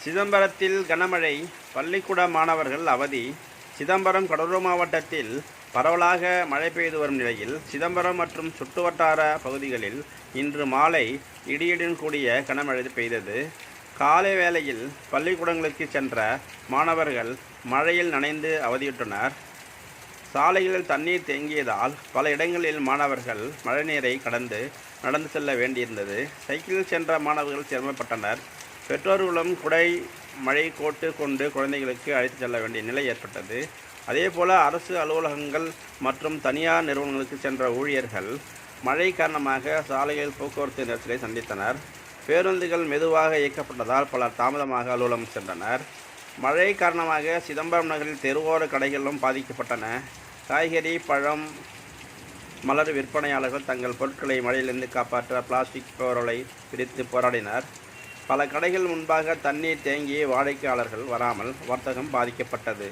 சிதம்பரத்தில் கனமழை, பள்ளிக்கூட மாணவர்கள் அவதி. சிதம்பரம் கடலூர் மாவட்டத்தில் பரவலாக மழை பெய்து வரும் நிலையில், சிதம்பரம் மற்றும் சுற்றுவட்டார பகுதிகளில் இன்று மாலை இடியுடன் கூடிய கனமழை பெய்தது. காலை வேளையில் பள்ளிக்கூடங்களுக்கு சென்ற மாணவர்கள் மழையில் நனைந்து அவதியுற்றனர். சாலைகளில் தண்ணீர் தேங்கியதால் பல இடங்களில் மாணவர்கள் மழைநீரை கடந்து நடந்து செல்ல வேண்டியிருந்தது. சைக்கிளில் சென்ற மாணவர்கள் சிரமப்பட்டனர். பெற்றோர்களும் குடை, மழை கோட்டு கொண்டு குழந்தைகளுக்கு அழைத்து செல்ல வேண்டிய நிலை ஏற்பட்டது. அதேபோல அரசு அலுவலகங்கள் மற்றும் தனியார் நிறுவனங்களுக்கு சென்ற ஊழியர்கள் மழை காரணமாக சாலையில் போக்குவரத்து நெரிசலை சந்தித்தனர். பேருந்துகள் மெதுவாக இயக்கப்பட்டதால் பலர் தாமதமாக அலுவலகம் சென்றனர். மழை காரணமாக சிதம்பரம் நகரில் தெருவோர கடைகளும் பாதிக்கப்பட்டன. காய்கறி, பழம், மலர் விற்பனையாளர்கள் தங்கள் பொருட்களை மழையிலிருந்து காப்பாற்ற பிளாஸ்டிக் பொருளை பிரித்து போராடினர். பல கடைகள் முன்பாக தண்ணீர் தேங்கி வாடிக்கையாளர்கள் வராமல் வர்த்தகம் பாதிக்கப்பட்டது.